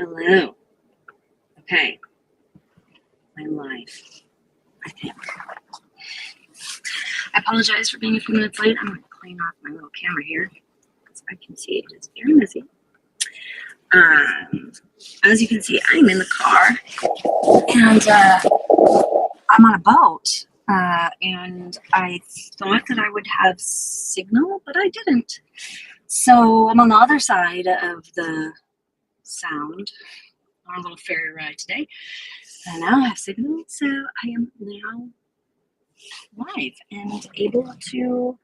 Hello. Okay. I'm live, I think. I apologize for being a few minutes late. I'm going to clean off my little camera here because I can see it is very messy. As you can see, I'm in the car and I'm on a boat. And I thought that I would have signal, but I didn't. So I'm on the other side of the sound on a little ferry ride today. I now have signal, so I am now live and able to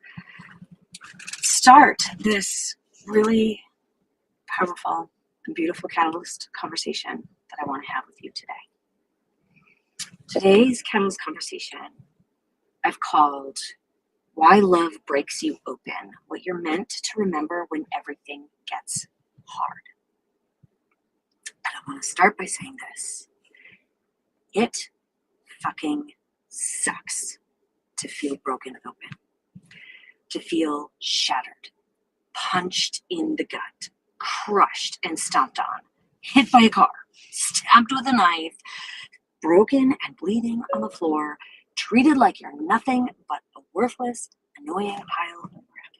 start this really powerful and beautiful catalyst conversation that I want to have with you today. Today's catalyst conversation I've called Why Love Breaks You Open, What You're Meant to Remember When Everything Gets Hard. And I want to start by saying this. It fucking sucks to feel broken open, to feel shattered, punched in the gut, crushed and stomped on, hit by a car, stabbed with a knife, broken and bleeding on the floor, treated like you're nothing but a worthless, annoying pile of crap.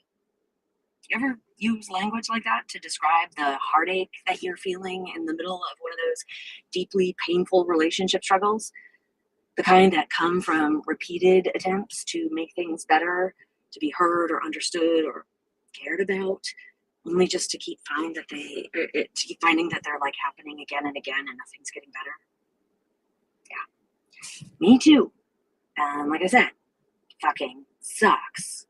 Do you ever use language like that to describe the heartache that you're feeling in the middle of one of those deeply painful relationship struggles? The kind that come from repeated attempts to make things better, to be heard or understood or cared about, only just to keep finding that they're like happening again and again and nothing's getting better. Yeah, me too. Like I said, fucking sucks.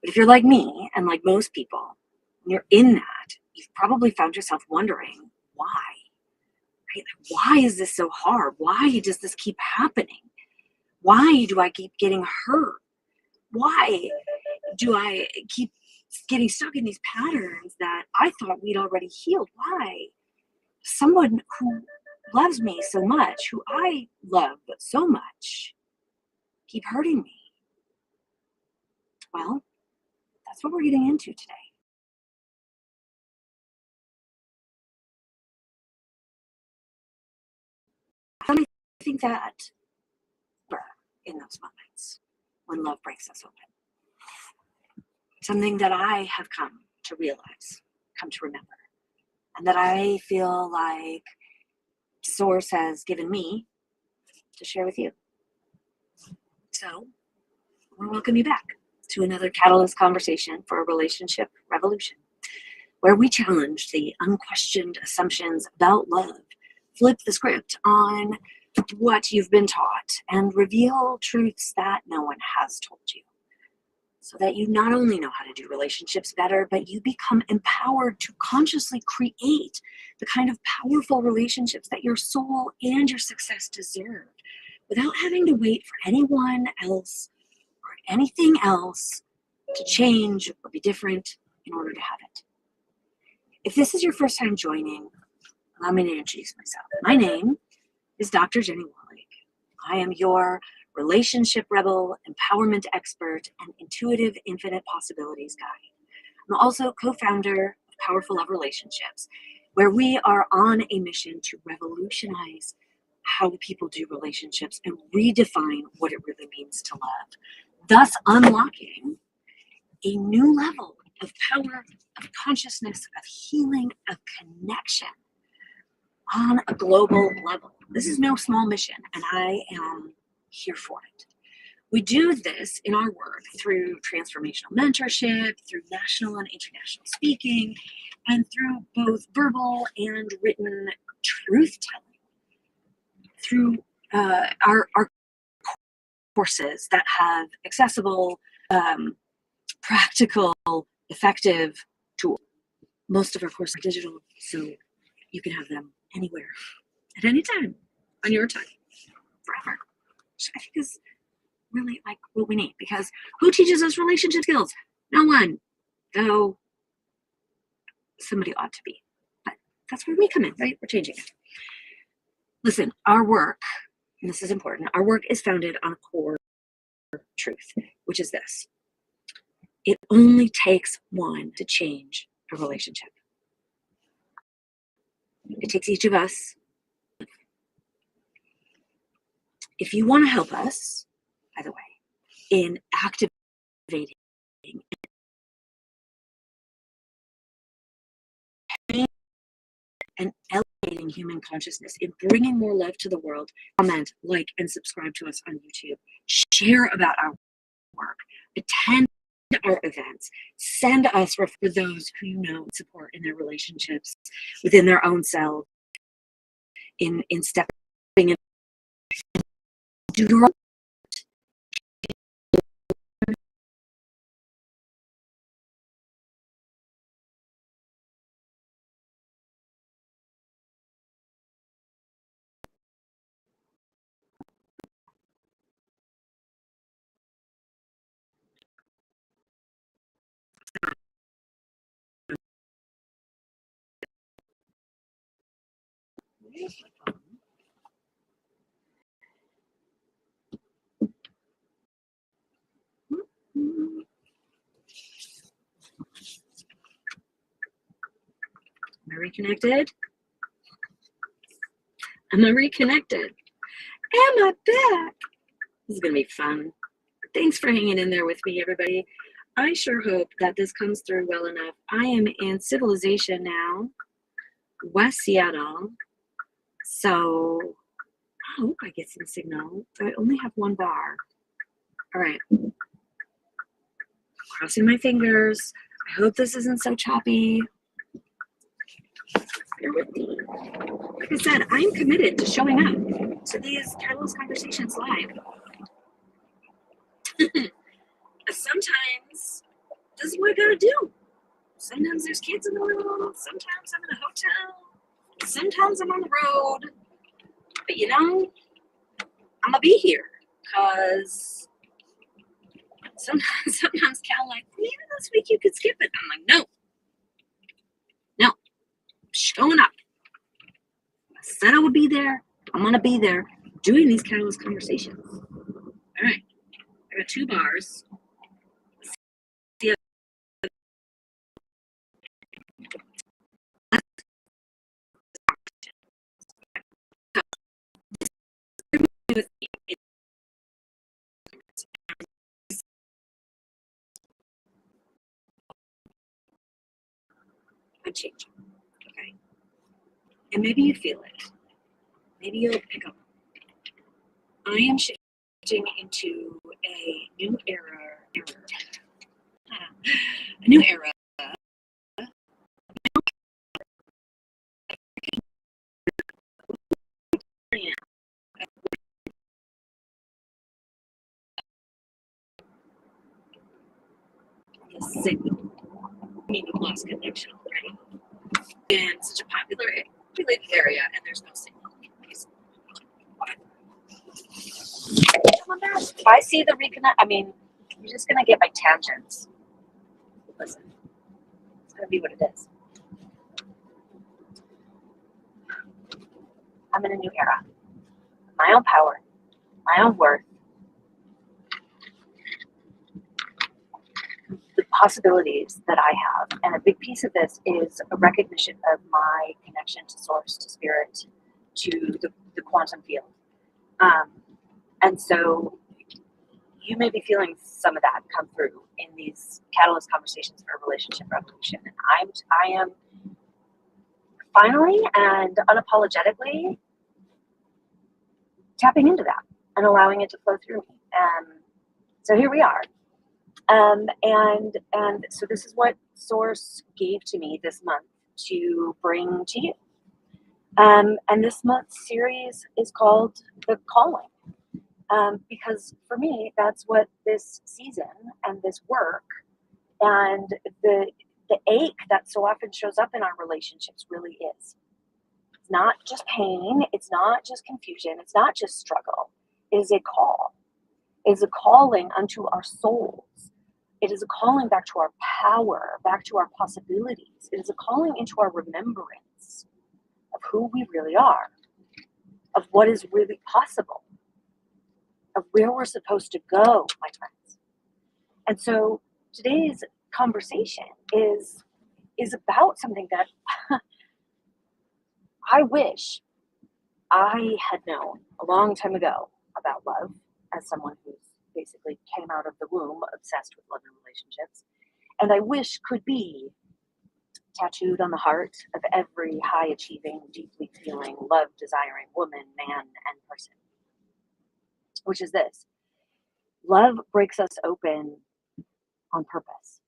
But if you're like me and like most people, when you're in that, you've probably found yourself wondering why. Right? Why is this so hard? Why does this keep happening? Why do I keep getting hurt? Why do I keep getting stuck in these patterns that I thought we'd already healed? Why? Someone who loves me so much, who I love so much, keep hurting me. Well, that's what we're getting into today. I think that in those moments when love breaks us open, something that I have come to realize, come to remember, and that I feel like Source has given me to share with you. So, I want to welcome you back to another catalyst conversation for a relationship revolution, where we challenge the unquestioned assumptions about love, flip the script on what you've been taught, and reveal truths that no one has told you, so that you not only know how to do relationships better, but you become empowered to consciously create the kind of powerful relationships that your soul and your success deserve, without having to wait for anyone else or anything else to change or be different in order to have it. If this is your first time joining, allow me to introduce myself. My name is Dr. Jenny Wallach. I am your relationship rebel, empowerment expert, and intuitive infinite possibilities guide. I'm also co-founder of Powerful Love Relationships, where we are on a mission to revolutionize how people do relationships and redefine what it really means to love, thus unlocking a new level of power, of consciousness, of healing, of connection on a global level. This is no small mission, and I am here for it. We do this in our work through transformational mentorship, through national and international speaking, and through both verbal and written truth-telling, through our courses that have accessible, practical, effective tools. Most of our courses are digital, so you can have them anywhere, at any time, on your time, forever. Which I think is really like what we need, because who teaches us relationship skills? No one. Though somebody ought to be. But that's where we come in, right? We're changing it. Listen, our work, and this is important, our work is founded on a core truth, which is this. It only takes one to change a relationship. It takes each of us. If you want to help us, by the way, in activating and elevating human consciousness, in bringing more love to the world, comment, like, and subscribe to us on YouTube. Share about our work. Attend our events. Send us for those who you know support in their relationships, within their own self, in stepping in. Do your own. Am I reconnected? Am I reconnected? Am I back? This is going to be fun. Thanks for hanging in there with me, everybody. I sure hope that this comes through well enough. I am in civilization now, West Seattle. So I hope I get some signal. I only have one bar. All right. Crossing my fingers. I hope this isn't so choppy. Bear with me. Like I said, I am committed to showing up to these Catalyst Conversations live. Sometimes this is what I gotta do. Sometimes there's kids in the room. Sometimes I'm in a hotel. Sometimes I'm on the road. But you know, I'm gonna be here because sometimes Cal like, maybe this week you could skip it. I'm like, no, I'm showing up. I said I would be there. I'm gonna be there doing these Catalyst Conversations. All right, I got 2 bars. I'm changing, okay? And maybe you feel it. Maybe you'll pick up. I am shifting into a new era. A new era. The signal. Maybe lost connection already. In such a populated area, and there's no signal. If I see the reconnect, I mean, you're just gonna get my tangents. Listen, it's gonna be what it is. I'm in a new era. My own power, my own worth, the possibilities that I have. And a big piece of this is a recognition of my connection to source, to spirit, to the quantum field. And so you may be feeling some of that come through in these Catalyst Conversations for Relationship Revolution. And I am finally and unapologetically tapping into that and allowing it to flow through me. So here we are. And so this is what Source gave to me this month to bring to you. And this month's series is called The Calling. Because for me, that's what this season and this work and the ache that so often shows up in our relationships really is. It's not just pain. It's not just confusion. It's not just struggle. It is a call. It is a calling unto our souls. It is a calling back to our power, back to our possibilities. It is a calling into our remembrance of who we really are, of what is really possible, of where we're supposed to go, my friends. And so today's conversation is about something that I wish I had known a long time ago about love, as someone who's basically came out of the womb obsessed with love and relationships, and I wish could be tattooed on the heart of every high achieving, deeply feeling, love desiring woman, man, and person, which is this: love breaks us open on purpose.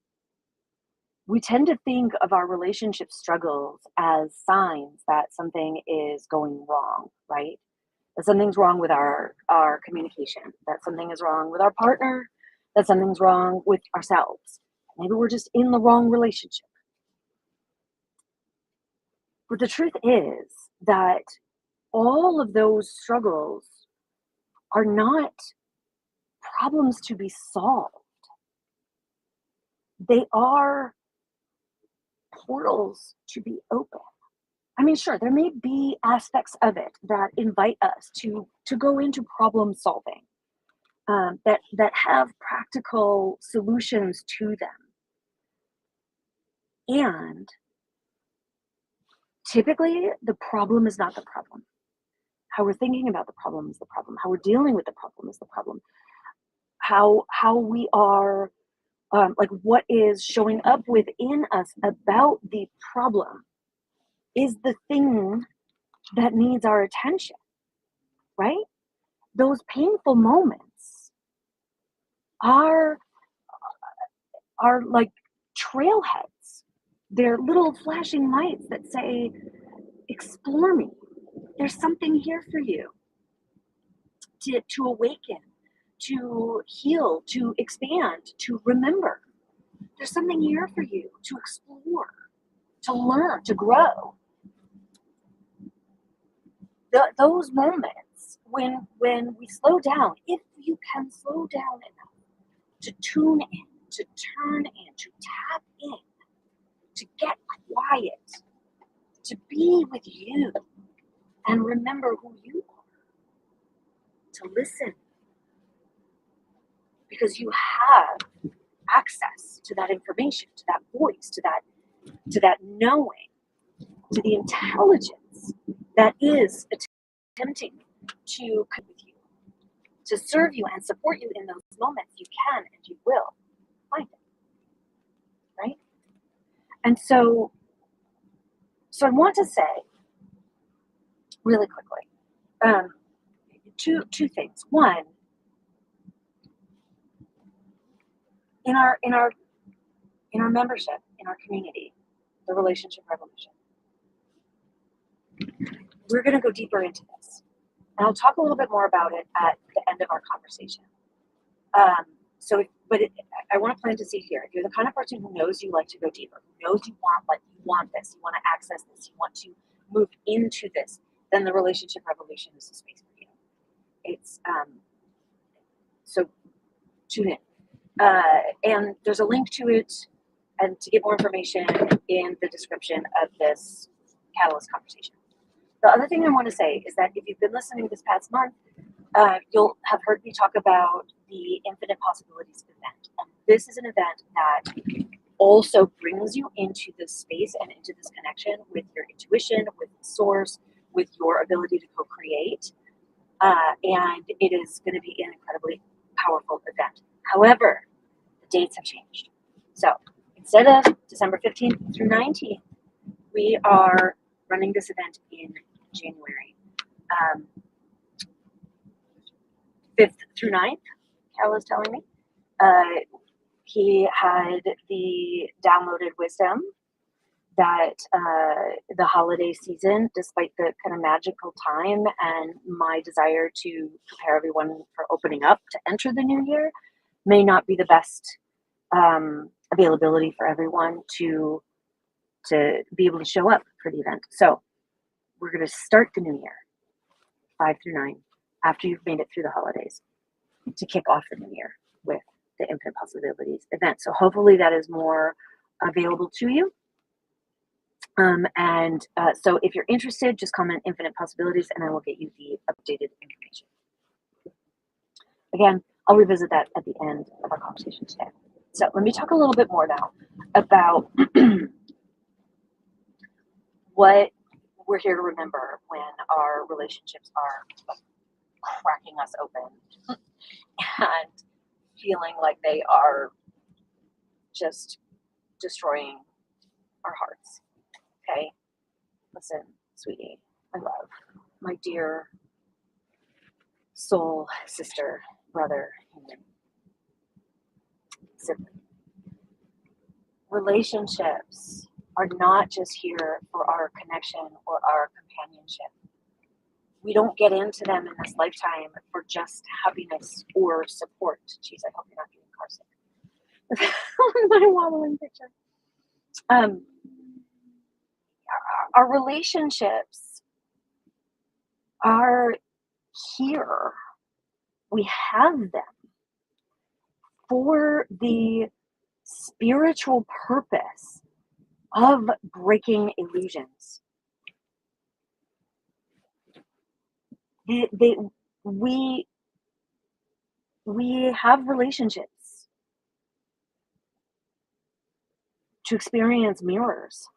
We tend to think of our relationship struggles as signs that something is going wrong, right? That something's wrong with our communication, that something is wrong with our partner, that something's wrong with ourselves. Maybe we're just in the wrong relationship. But the truth is that all of those struggles are not problems to be solved. They are portals to be open. I mean, sure, there may be aspects of it that invite us to go into problem solving, that have practical solutions to them. And typically, the problem is not the problem. How we're thinking about the problem is the problem. How we're dealing with the problem is the problem. How we are, like what is showing up within us about the problem is the thing that needs our attention, right? Those painful moments are like trailheads. They're little flashing lights that say, explore me. There's something here for you to awaken, to heal, to expand, to remember. There's something here for you to explore, to learn, to grow. Those moments when we slow down, if you can slow down enough to tune in, to turn in, to tap in, to get quiet, to be with you and remember who you are, to listen, because you have access to that information, to that voice, to that knowing, to the intelligence that is attempting to connect with you, to serve you and support you in those moments. You can and you will find it, right? And so I want to say really quickly, two things. One, in our membership, in our community, the Relationship Revolution, we're going to go deeper into this. And I'll talk a little bit more about it at the end of our conversation. I want to plant a seed here. If you're the kind of person who knows you like to go deeper, who knows you want this, you want to access this, you want to move into this, then the Relationship Revolution is the space for you. It's so tune in. And there's a link to it and to get more information in the description of this Catalyst conversation. The other thing I want to say is that if you've been listening this past month, you'll have heard me talk about the Infinite Possibilities event. And this is an event that also brings you into this space and into this connection with your intuition, with source, with your ability to co-create. And it is going to be an incredibly powerful event. However, the dates have changed. So instead of December 15th through 19th, we are running this event in January 5th through 9th, Cal is telling me. He had the downloaded wisdom that the holiday season, despite the kind of magical time and my desire to prepare everyone for opening up to enter the new year, may not be the best availability for everyone to be able to show up for the event. So we're going to start the new year, 5 through 9, after you've made it through the holidays, to kick off the new year with the Infinite Possibilities event. So hopefully that is more available to you. So if you're interested, just comment Infinite Possibilities and I will get you the updated information. Again, I'll revisit that at the end of our conversation today. So let me talk a little bit more now about what we're here to remember when our relationships are cracking us open and feeling like they are just destroying our hearts. Okay? Listen, sweetie, my love, my dear soul sister, brother, human, sibling. Relationships are not just here for our connection or our companionship. We don't get into them in this lifetime for just happiness or support. Jeez, I hope you're not getting car sick. My wobbling picture. Our relationships are here. We have them for the spiritual purpose of breaking illusions. We have relationships to experience mirrors,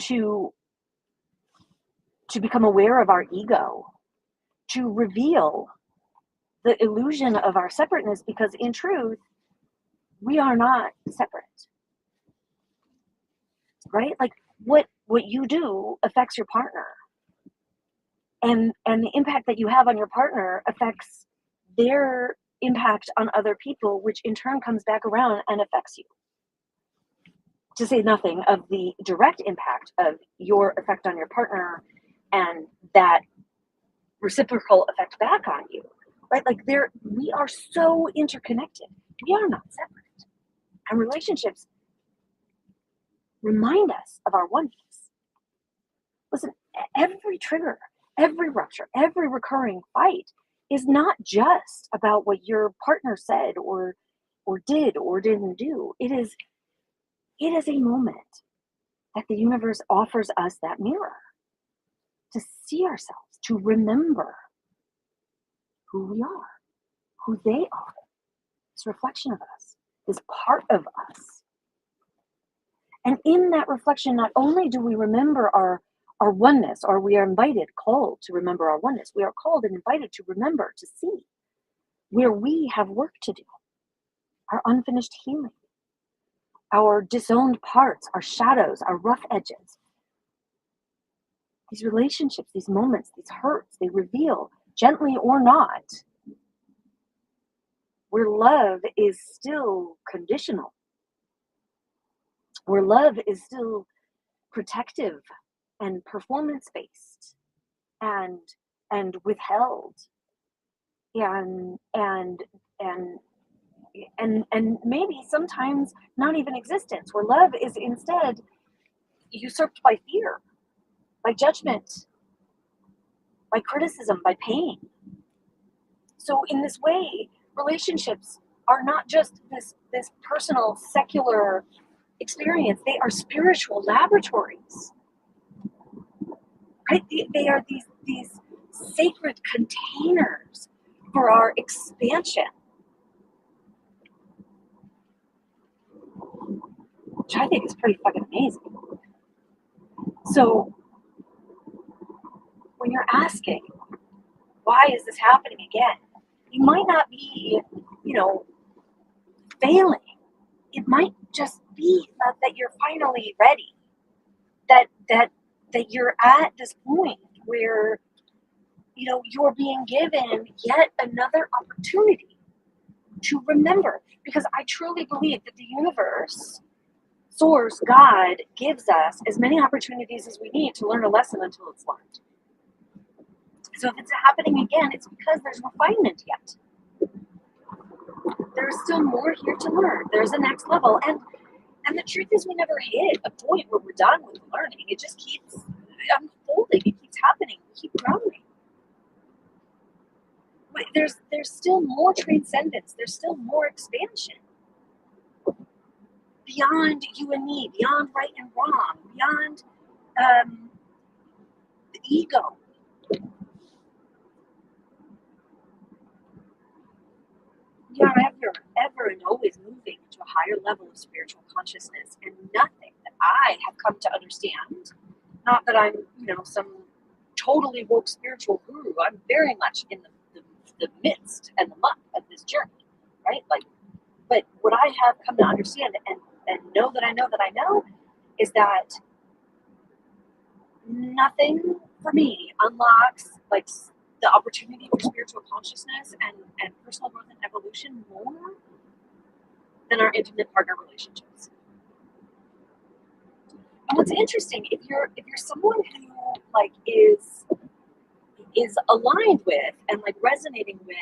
to become aware of our ego, to reveal the illusion of our separateness, because in truth, we are not separate. Right? Like what you do affects your partner. And the impact that you have on your partner affects their impact on other people, which in turn comes back around and affects you. To say nothing of the direct impact of your effect on your partner and that reciprocal effect back on you. Right? Like we are so interconnected. We are not separate. And relationships remind us of our oneness. Listen, every trigger, every rupture, every recurring fight is not just about what your partner said or did or didn't do. It is a moment that the universe offers us that mirror to see ourselves, to remember who we are, who they are, this reflection of us, this part of us. And in that reflection, not only do we remember our oneness, or we are called to remember our oneness, we are called and invited to remember, to see where we have work to do, our unfinished healing, our disowned parts, our shadows, our rough edges. These relationships, these moments, these hurts, they reveal, gently or not, where love is still conditional, where love is still protective and performance-based and withheld and maybe sometimes not even existence, where love is instead usurped by fear, by judgment, by criticism, by pain. So in this way, relationships are not just this personal secular experience, they are spiritual laboratories. Right? They are these sacred containers for our expansion, which I think is pretty fucking amazing. So when you're asking, why is this happening again? You might not be, failing. It might just be that you're finally ready. That you're at this point where, you're being given yet another opportunity to remember. Because I truly believe that the universe, Source, God, gives us as many opportunities as we need to learn a lesson until it's learned. So if it's happening again, it's because there's refinement yet. There's still more here to learn. There's a next level. And the truth is we never hit a point where we're done with learning. It just keeps unfolding. It keeps happening. We keep growing. But there's still more transcendence. There's still more expansion. Beyond you and me, beyond right and wrong, beyond the ego. We are ever and always moving to a higher level of spiritual consciousness, and nothing that I have come to understand Not that I'm, some totally woke spiritual guru. I'm very much in the midst and the muck of this journey, right? Like, but what I have come to understand and know that I know is that nothing for me unlocks like the opportunity for spiritual consciousness and personal growth and evolution more than our intimate partner relationships. And what's interesting, if you're someone who like is aligned with and like resonating with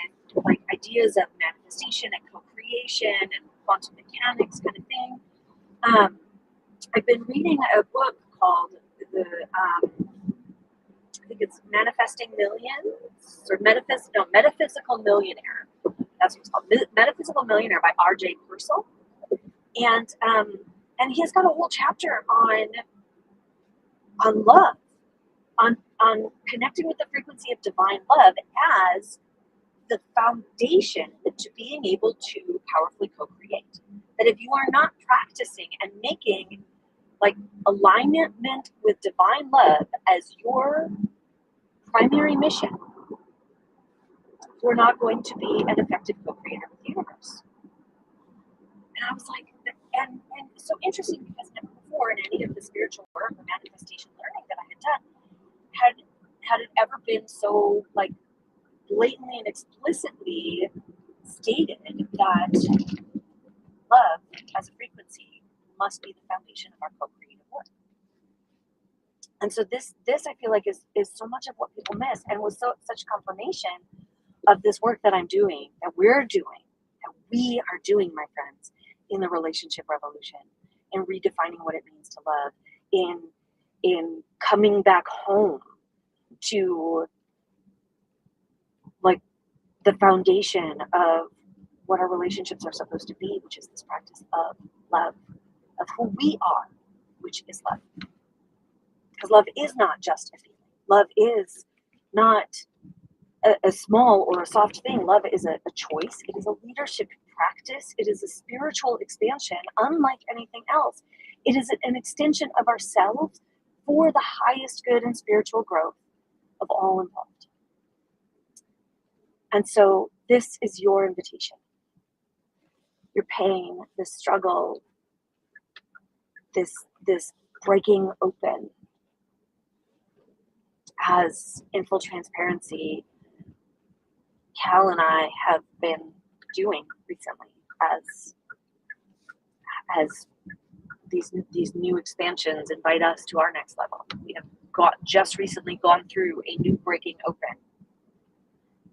like ideas of manifestation and co-creation and quantum mechanics kind of thing, I've been reading a book called I think it's Manifesting Millions or Metaphysical Millionaire. That's what it's called, Metaphysical Millionaire by R.J. Purcell, and he's got a whole chapter on love, on connecting with the frequency of divine love as the foundation to being able to powerfully co-create. That if you are not practicing and making like alignment with divine love as your primary mission, you're not going to be an effective co-creator with the universe. And I was like, and it's so interesting because never before in any of the spiritual work or manifestation learning that I had done had it ever been so like blatantly and explicitly stated that love as a frequency must be the foundation of our co-creative work. And so this I feel like is so much of what people miss, and was such confirmation of this work that I'm doing, that we are doing, my friends, in the relationship revolution, in redefining what it means to love, in coming back home to like the foundation of what our relationships are supposed to be, which is this practice of love, of who we are, which is love. Because love is not just a feeling. Love is not a small or a soft thing. Love is a choice. It is a leadership practice. It is a spiritual expansion, unlike anything else. It is an extension of ourselves for the highest good and spiritual growth of all involved. And so this is your invitation. Your pain, this struggle, this breaking open, as in full transparency, Cal and I have been doing recently as these new expansions invite us to our next level. We have just recently gone through a new breaking open,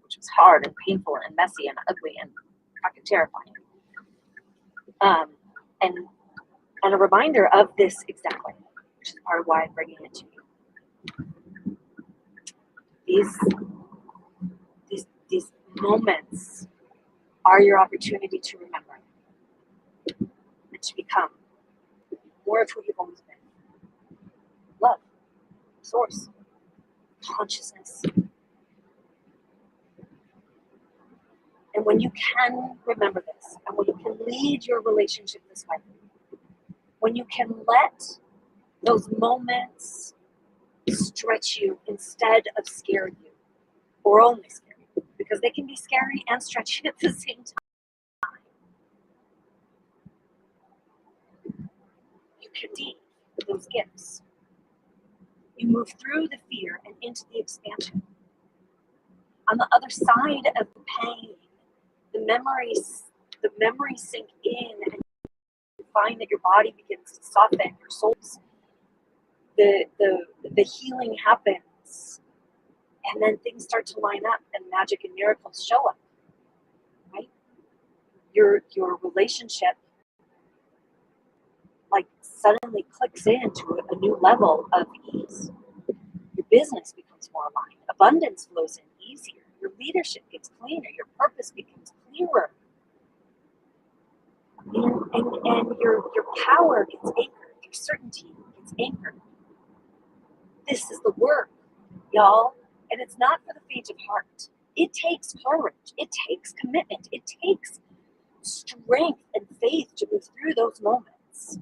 which was hard and painful and messy and ugly and fucking terrifying. And a reminder of this exactly, which is part of why I'm bringing it to you. These moments are your opportunity to remember and to become more of who you've always been. Love, source, consciousness. And when you can remember this, and when you can lead your relationship this way, when you can let those moments stretch you instead of scare you, or only scare you, because they can be scary and stretchy at the same time. You can see those gifts. You move through the fear and into the expansion. On the other side of the pain, the memories sink in, and you find that your body begins to soften, your soul's the healing happens, and then things start to line up and magic and miracles show up. Right? Your relationship like suddenly clicks into a new level of ease. Your business becomes more aligned. Abundance flows in easier. Your leadership gets cleaner. Your purpose becomes clearer. And your power gets anchored. Your certainty gets anchored. This is the work, y'all. And it's not for the faint of heart. It takes courage. It takes commitment. It takes strength and faith to move through those moments.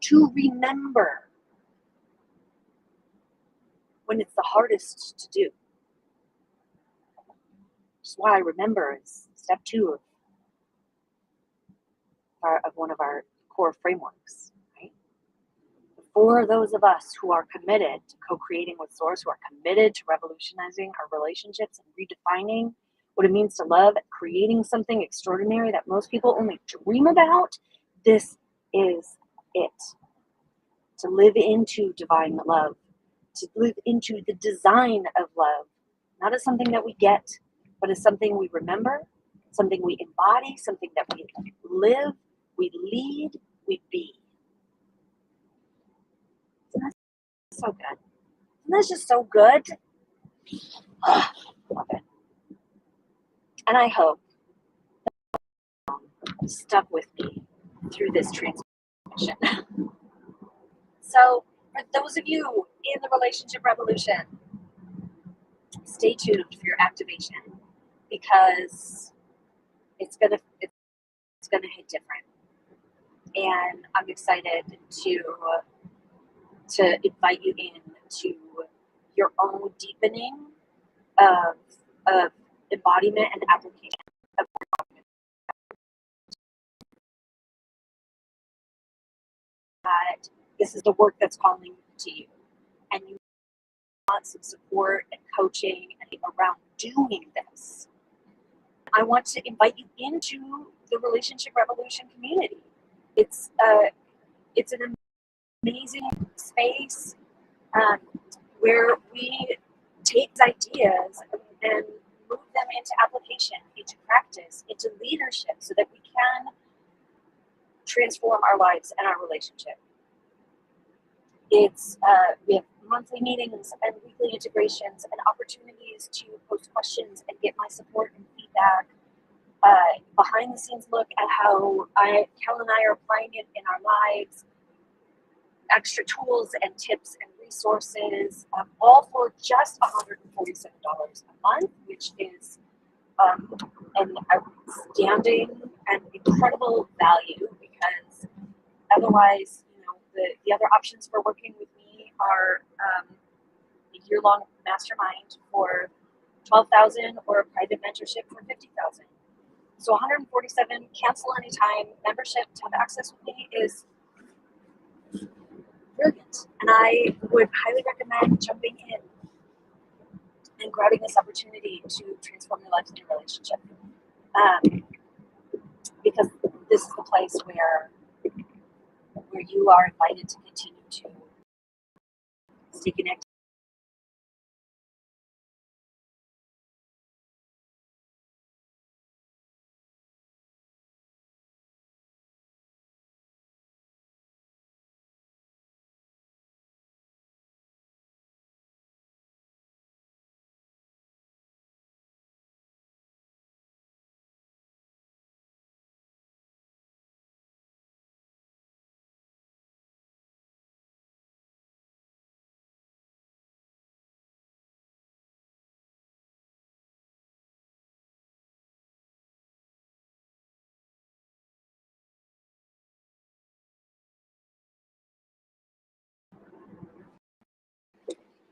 To remember when it's the hardest to do. Which is why remember is step 2 of one of our core frameworks, right? For those of us who are committed to co-creating with Source, who are committed to revolutionizing our relationships and redefining what it means to love, creating something extraordinary that most people only dream about, this is it. To live into divine love, to live into the design of love, not as something that we get, but as something we remember, something we embody, something that we live, we lead, we be. Isn't that so good? Isn't that just so good? Love it. And I hope you stuck with me through this transformation. So, for those of you in the relationship revolution, stay tuned for your activation because it's gonna hit different. And I'm excited to invite you in to your own deepening of embodiment and application of that. This is the work that's calling to you, and you want some support and coaching and around doing this. I want to invite you into the Relationship Revolution community. It's an amazing space where we take ideas and move them into application, into practice, into leadership, so that we can transform our lives and our relationship. It's we have monthly meetings and weekly integrations and opportunities to post questions and get my support and feedback. Behind the scenes look at how Cal and I are applying it in our lives. Extra tools and tips and resources, all for just $147 a month, which is an outstanding and incredible value, because otherwise, the other options for working with me are a year-long mastermind for $12,000 or a private mentorship for $50,000. So $147, cancel anytime. Membership to have access with me is brilliant, and I would highly recommend jumping in and grabbing this opportunity to transform your life and your relationship, because this is the place where you are invited to continue to stay connected.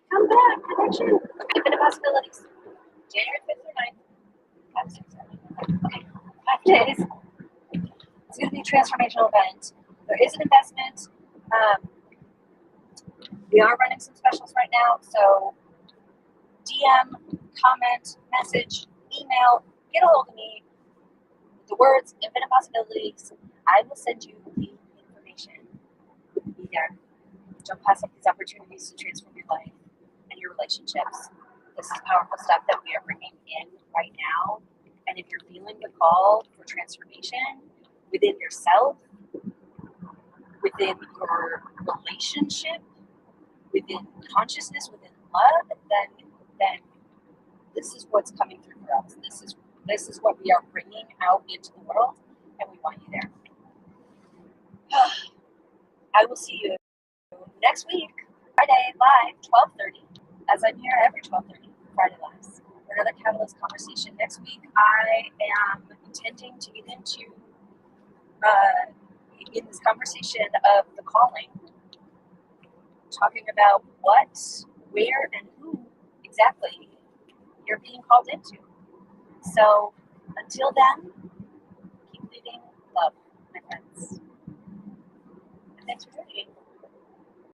Come back, connection. Infinite possibilities. January 5th or 9th. Okay, 5 days. It's going to be a transformational event. There is an investment. We are running some specials right now, so DM, comment, message, email, get a hold of me with the words infinite possibilities. I will send you the information. Be there. Don't pass up these opportunities to transform your life and your relationships. This is powerful stuff that we are bringing in right now. And if you're feeling the call for transformation within yourself, within your relationship, within consciousness, within love, then this is what's coming through for us. This is what we are bringing out into the world, and we want you there. I will see you next week, Friday live, 12:30, as I'm here every 12:30 Friday lives for another Catalyst conversation. Next week, I am intending to get into in this conversation of the calling, talking about what where and who exactly you're being called into. So until then,